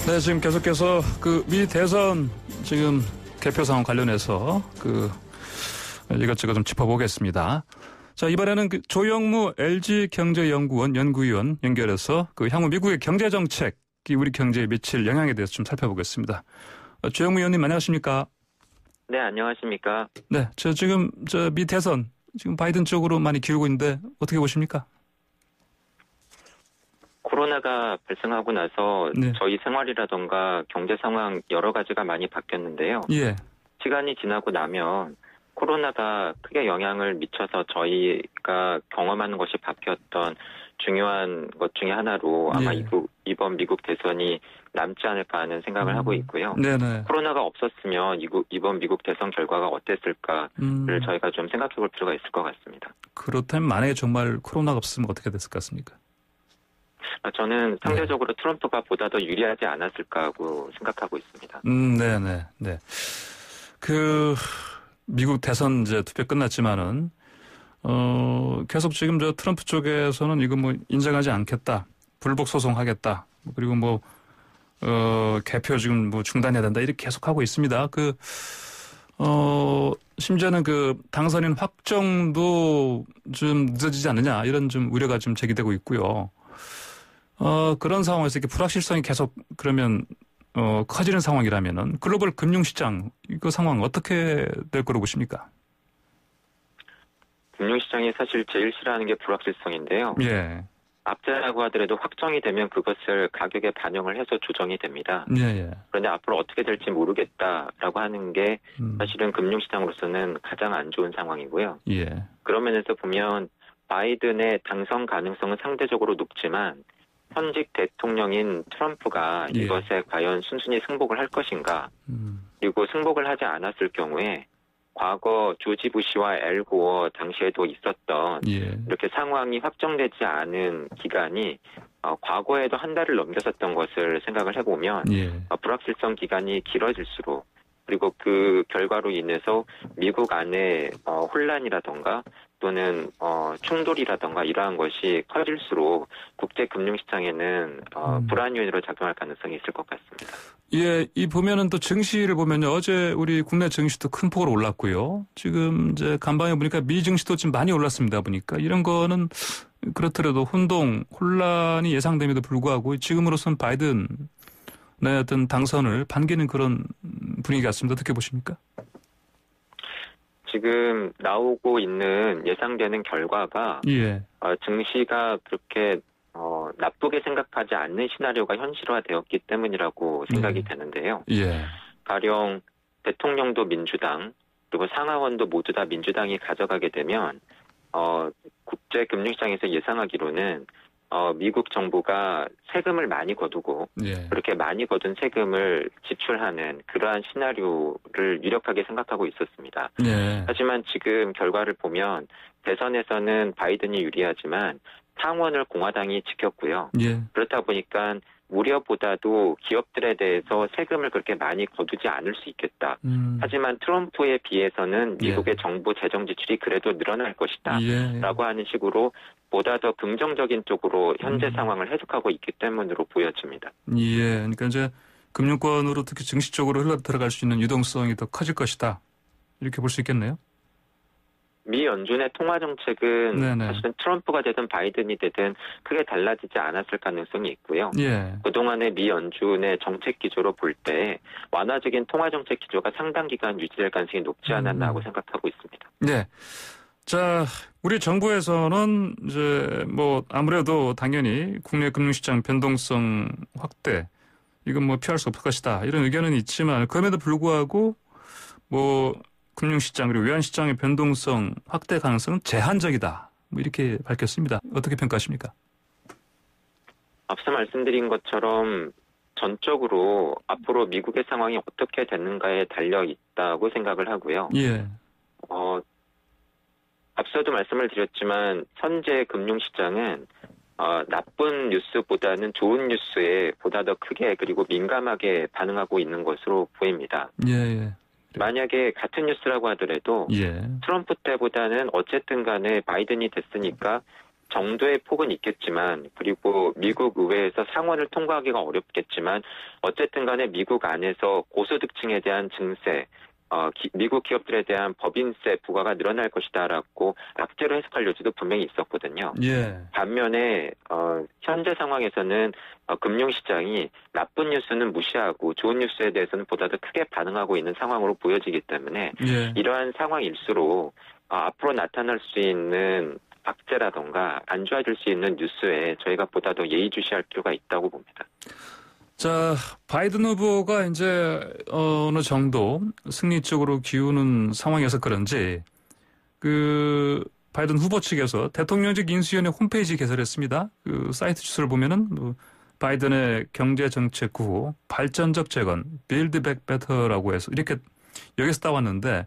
네, 지금 계속해서 미 대선 지금 개표 상황 관련해서 이것저것 좀 짚어보겠습니다. 자, 이번에는 조영무 LG경제연구원 연구위원 연결해서 향후 미국의 경제정책이 우리 경제에 미칠 영향에 대해서 좀 살펴보겠습니다. 조영무 의원님 안녕하십니까? 네, 안녕하십니까? 네, 지금 미 대선 지금 바이든 쪽으로 많이 기울고 있는데 어떻게 보십니까? 코로나가 발생하고 나서 네. 저희 생활이라던가 경제 상황 여러 가지가 많이 바뀌었는데요. 예. 시간이 지나고 나면 코로나가 크게 영향을 미쳐서 저희가 경험하는 것이 바뀌었던 중요한 것 중에 하나로 아마 예. 이번 미국 대선이 남지 않을까 하는 생각을 하고 있고요. 네네. 코로나가 없었으면 이번 미국 대선 결과가 어땠을까를 저희가 좀 생각해 볼 필요가 있을 것 같습니다. 그렇다면 만약에 정말 코로나가 없으면 어떻게 됐을 것 같습니까? 저는 상대적으로 트럼프가 보다 더 유리하지 않았을까 하고 생각하고 있습니다. 네네. 네. 미국 대선 이제 투표 끝났지만은, 계속 지금 트럼프 쪽에서는 이거 인정하지 않겠다. 불복 소송하겠다. 그리고 개표 지금 중단해야 된다. 이렇게 계속 하고 있습니다. 심지어는 당선인 확정도 좀 늦어지지 않느냐. 이런 좀 우려가 좀 제기되고 있고요. 그런 상황에서 이렇게 불확실성이 계속 그러면 커지는 상황이라면은 글로벌 금융시장 이거 상황 어떻게 될 거라고 보십니까? 금융시장이 사실 제일 싫어하는 게 불확실성인데요. 예. 악재라고 하더라도 확정이 되면 그것을 가격에 반영을 해서 조정이 됩니다. 예. 그런데 앞으로 어떻게 될지 모르겠다라고 하는 게 사실은 금융시장으로서는 가장 안 좋은 상황이고요. 예. 그런 면에서 보면 바이든의 당선 가능성은 상대적으로 높지만 현직 대통령인 트럼프가 예. 이것에 과연 순순히 승복을 할 것인가, 그리고 승복을 하지 않았을 경우에 과거 조지 부시와 엘 고어 당시에도 있었던 예. 이렇게 상황이 확정되지 않은 기간이 과거에도 한 달을 넘겼었던 것을 생각을 해보면 예. 불확실성 기간이 길어질수록, 그리고 그 결과로 인해서 미국 안에 혼란이라던가 또는 충돌이라던가 이러한 것이 커질수록 국제 금융시장에는 불안 요인으로 작용할 가능성이 있을 것 같습니다. 예, 보면은 또 증시를 보면요. 어제 우리 국내 증시도 큰 폭으로 올랐고요. 지금 이제 간밤에 보니까 미 증시도 좀 많이 올랐습니다. 보니까 이런 거는 그렇더라도 혼란이 예상됨에도 불구하고 지금으로선 바이든의 어떤 당선을 반기는 그런 분위기 같습니다. 어떻게 보십니까? 지금 나오고 있는 예상되는 결과가 예. 증시가 그렇게 나쁘게 생각하지 않는 시나리오가 현실화되었기 때문이라고 생각이 되는데요. 예. 가령 대통령도 민주당, 그리고 상하원도 모두 다 민주당이 가져가게 되면 국제 금융시장에서 예상하기로는 미국 정부가 세금을 많이 거두고 예. 그렇게 많이 거둔 세금을 지출하는 그러한 시나리오를 유력하게 생각하고 있었습니다. 예. 하지만 지금 결과를 보면 대선에서는 바이든이 유리하지만 상원을 공화당이 지켰고요. 예. 그렇다 보니까 우려보다도 기업들에 대해서 세금을 그렇게 많이 거두지 않을 수 있겠다. 하지만 트럼프에 비해서는 미국의 정부 재정 지출이 그래도 늘어날 것이다. 라고 하는 식으로 보다 더 긍정적인 쪽으로 현재 상황을 해석하고 있기 때문으로 보여집니다. 예. 그러니까 이제 금융권으로 특히 증시 쪽으로 흘러 들어갈 수 있는 유동성이 더 커질 것이다. 이렇게 볼 수 있겠네요. 미 연준의 통화 정책은 사실은 트럼프가 되든 바이든이 되든 크게 달라지지 않았을 가능성이 있고요. 예. 그동안의 미 연준의 정책 기조로 볼 때 완화적인 통화 정책 기조가 상당 기간 유지될 가능성이 높지 않았나 하고 생각하고 있습니다. 네. 자, 우리 정부에서는 이제 아무래도 당연히 국내 금융시장 변동성 확대 이건 피할 수 없을 것이다. 이런 의견은 있지만 그럼에도 불구하고 금융시장 그리고 외환시장의 변동성 확대 가능성은 제한적이다. 이렇게 밝혔습니다. 어떻게 평가하십니까? 앞서 말씀드린 것처럼 전적으로 앞으로 미국의 상황이 어떻게 되는가에 달려 있다고 생각을 하고요. 예. 앞서도 말씀을 드렸지만 현재 금융시장은 나쁜 뉴스보다는 좋은 뉴스에 보다 더 크게 그리고 민감하게 반응하고 있는 것으로 보입니다. 예. 만약에 같은 뉴스라고 하더라도 트럼프 때보다는 어쨌든 간에 바이든이 됐으니까 정도의 폭은 있겠지만 그리고 미국 의회에서 상원을 통과하기가 어렵겠지만 어쨌든 간에 미국 안에서 고소득층에 대한 증세, 미국 기업들에 대한 법인세 부과가 늘어날 것이다라고 악재로 해석할 여지도 분명히 있었거든요. 예. 반면에 현재 상황에서는 금융시장이 나쁜 뉴스는 무시하고 좋은 뉴스에 대해서는 보다 더 크게 반응하고 있는 상황으로 보여지기 때문에 예. 이러한 상황일수록 앞으로 나타날 수 있는 악재라던가 안 좋아질 수 있는 뉴스에 저희가 보다 더 예의주시할 필요가 있다고 봅니다. 자, 바이든 후보가 이제 어느 정도 승리 쪽으로 기우는 상황이어서 그런지 바이든 후보 측에서 대통령직 인수위원회 홈페이지 개설했습니다. 그 사이트 주소를 보면은 바이든의 경제 정책 구호 발전적 재건 Build Back Better라고 해서 이렇게 여기서 따왔는데,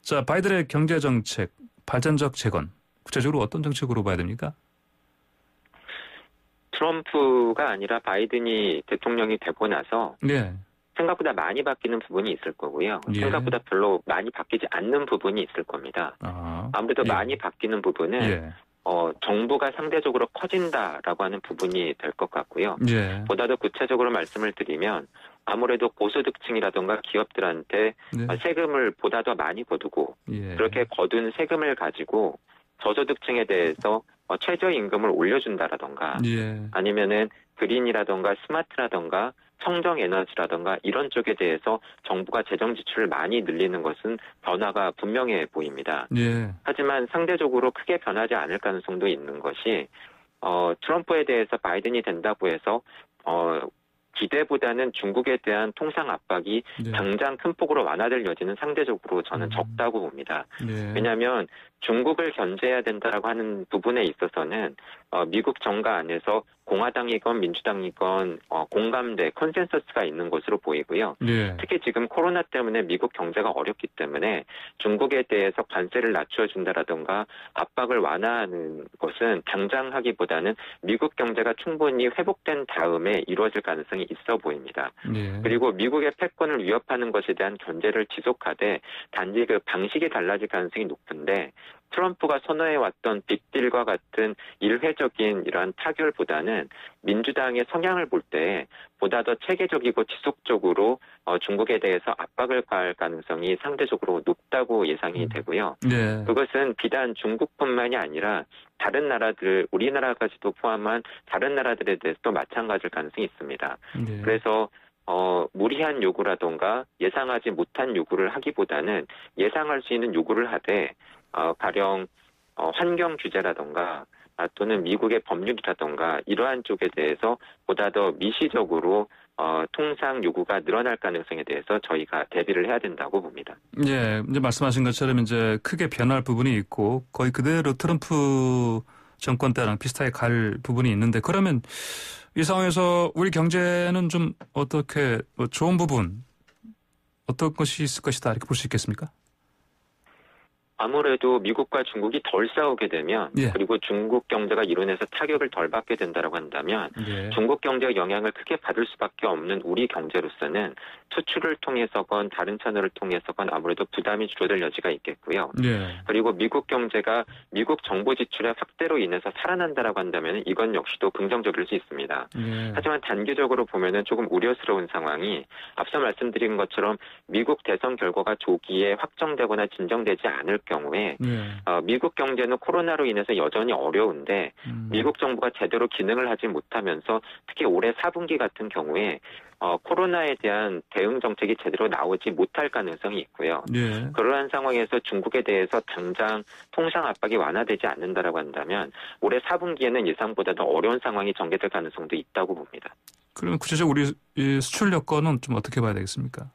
자, 바이든의 경제 정책 발전적 재건 구체적으로 어떤 정책으로 봐야 됩니까? 트럼프가 아니라 바이든이 대통령이 되고 나서 네. 생각보다 많이 바뀌는 부분이 있을 거고요. 예. 생각보다 별로 많이 바뀌지 않는 부분이 있을 겁니다. 아무래도 예. 많이 바뀌는 부분은 예. 정부가 상대적으로 커진다라고 하는 부분이 될 것 같고요. 예. 보다 더 구체적으로 말씀을 드리면 아무래도 고소득층이라든가 기업들한테 네. 세금을 보다 더 많이 거두고 예. 그렇게 거둔 세금을 가지고 저소득층에 대해서 최저임금을 올려준다라던가 예. 아니면은 그린이라던가 스마트라던가 청정에너지라던가 이런 쪽에 대해서 정부가 재정 지출을 많이 늘리는 것은 변화가 분명해 보입니다. 예. 하지만 상대적으로 크게 변하지 않을 가능성도 있는 것이 트럼프에 대해서 바이든이 된다고 해서 기대보다는 중국에 대한 통상 압박이 네. 당장 큰 폭으로 완화될 여지는 상대적으로 저는 적다고 봅니다. 네. 왜냐하면 중국을 견제해야 된다라고 하는 부분에 있어서는 미국 정가 안에서 공화당이건 민주당이건 공감대, 컨센서스가 있는 것으로 보이고요. 네. 특히 지금 코로나 때문에 미국 경제가 어렵기 때문에 중국에 대해서 관세를 낮춰준다라든가 압박을 완화하는 것은 당장 하기보다는 미국 경제가 충분히 회복된 다음에 이루어질 가능성이 있어 보입니다. 네. 그리고 미국의 패권을 위협하는 것에 대한 견제를 지속하되 단지 그 방식이 달라질 가능성이 높은데 트럼프가 선호해왔던 빅딜과 같은 일회적인 이러한 타결보다는 민주당의 성향을 볼 때 보다 더 체계적이고 지속적으로 중국에 대해서 압박을 가할 가능성이 상대적으로 높다고 예상이 되고요. 네. 그것은 비단 중국뿐만이 아니라 다른 나라들, 우리나라까지도 포함한 다른 나라들에 대해서도 마찬가지일 가능성이 있습니다. 네. 그래서 무리한 요구라던가 예상하지 못한 요구를 하기보다는 예상할 수 있는 요구를 하되 가령 환경 규제라던가 또는 미국의 법률이라던가 이러한 쪽에 대해서 보다 더 미시적으로 통상 요구가 늘어날 가능성에 대해서 저희가 대비를 해야 된다고 봅니다. 예, 이제 말씀하신 것처럼 이제 크게 변할 부분이 있고 거의 그대로 트럼프 정권 때랑 비슷하게 갈 부분이 있는데, 그러면 이 상황에서 우리 경제는 좀 어떻게 좋은 부분 어떤 것이 있을 것이다 이렇게 볼 수 있겠습니까? 아무래도 미국과 중국이 덜 싸우게 되면 예. 그리고 중국 경제가 이로 인해서 타격을 덜 받게 된다라고 한다면 예. 중국 경제가 영향을 크게 받을 수밖에 없는 우리 경제로서는 수출을 통해서건 다른 채널을 통해서건 아무래도 부담이 줄어들 여지가 있겠고요. 예. 그리고 미국 경제가 미국 정부 지출의 확대로 인해서 살아난다라고 한다면 이건 역시도 긍정적일 수 있습니다. 예. 하지만 단기적으로 보면은 조금 우려스러운 상황이 앞서 말씀드린 것처럼 미국 대선 결과가 조기에 확정되거나 진정되지 않을 경우에 예. 미국 경제는 코로나로 인해서 여전히 어려운데 미국 정부가 제대로 기능을 하지 못하면서 특히 올해 4분기 같은 경우에 코로나에 대한 대응 정책이 제대로 나오지 못할 가능성이 있고요. 예. 그러한 상황에서 중국에 대해서 당장 통상 압박이 완화되지 않는다라고 한다면 올해 4분기에는 예상보다 더 어려운 상황이 전개될 가능성도 있다고 봅니다. 그러면 구체적으로 우리 이 수출 여건은 좀 어떻게 봐야 되겠습니까?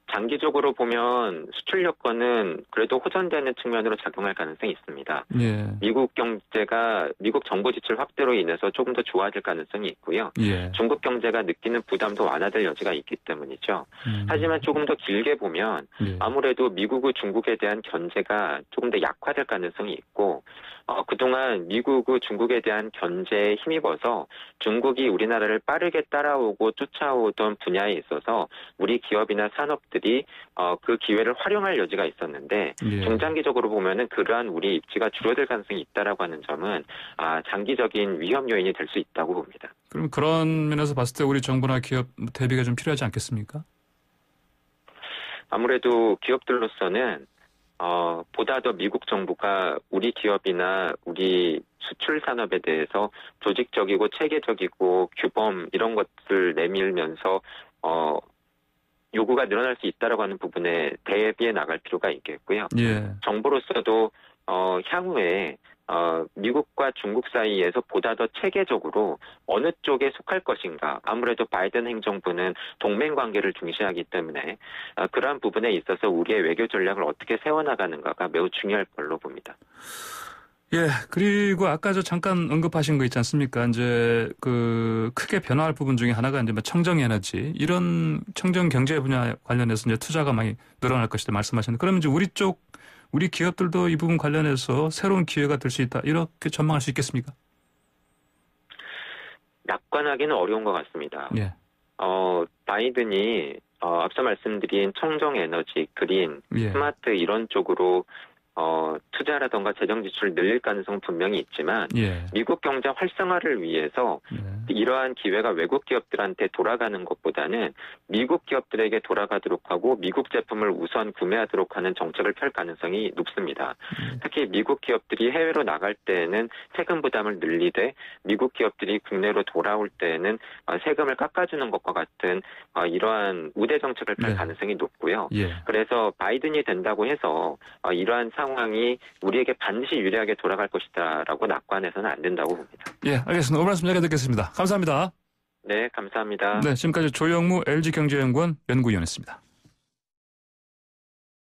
장기적으로 보면 수출 여건은 그래도 호전되는 측면으로 작용할 가능성이 있습니다. 예. 미국 경제가 미국 정부 지출 확대로 인해서 조금 더 좋아질 가능성이 있고요. 예. 중국 경제가 느끼는 부담도 완화될 여지가 있기 때문이죠. 하지만 조금 더 길게 보면 예. 아무래도 미국의 중국에 대한 견제가 조금 더 약화될 가능성이 있고 그동안 미국은 중국에 대한 견제에 힘입어서 중국이 우리나라를 빠르게 따라오고 쫓아오던 분야에 있어서 우리 기업이나 산업들이 그 기회를 활용할 여지가 있었는데 예. 중장기적으로 보면은 그러한 우리 입지가 줄어들 가능성이 있다라고 하는 점은 장기적인 위험 요인이 될 수 있다고 봅니다. 그럼 그런 면에서 봤을 때 우리 정부나 기업 대비가 좀 필요하지 않겠습니까? 아무래도 기업들로서는 보다 더 미국 정부가 우리 기업이나 우리 수출 산업에 대해서 조직적이고 체계적이고 규범 이런 것을 내밀면서 요구가 늘어날 수 있다라고 하는 부분에 대비해 나갈 필요가 있겠고요. 예. 정부로서도 향후에 미국과 중국 사이에서 보다 더 체계적으로 어느 쪽에 속할 것인가. 아무래도 바이든 행정부는 동맹 관계를 중시하기 때문에 그러한 부분에 있어서 우리의 외교 전략을 어떻게 세워나가는가가 매우 중요할 걸로 봅니다. 예, 그리고 아까 잠깐 언급하신 거 있지 않습니까? 이제 크게 변화할 부분 중에 하나가 이제 청정 에너지 이런 청정 경제 분야 관련해서 이제 투자가 많이 늘어날 것이다 말씀하셨는데, 그러면 이제 우리 기업들도 이 부분 관련해서 새로운 기회가 될 수 있다 이렇게 전망할 수 있겠습니까? 낙관하기는 어려운 것 같습니다. 예. 바이든이 앞서 말씀드린 청정 에너지, 그린, 예. 스마트 이런 쪽으로 투자라던가 재정 지출을 늘릴 가능성은 분명히 있지만 예. 미국 경제 활성화를 위해서 이러한 기회가 외국 기업들한테 돌아가는 것보다는 미국 기업들에게 돌아가도록 하고 미국 제품을 우선 구매하도록 하는 정책을 펼 가능성이 높습니다. 특히 미국 기업들이 해외로 나갈 때에는 세금 부담을 늘리되 미국 기업들이 국내로 돌아올 때에는 세금을 깎아주는 것과 같은 이러한 우대 정책을 펼 가능성이 높고요. 예. 그래서 바이든이 된다고 해서 이러한 상황이 우리에게 반드시 유리하게 돌아갈 것이다라고 낙관해서는 안 된다고 봅니다. 예, 알겠습니다. 오늘 말씀 잘 듣겠습니다. 감사합니다. 네, 감사합니다. 네, 지금까지 조영무 LG경제연구원 연구위원이었습니다.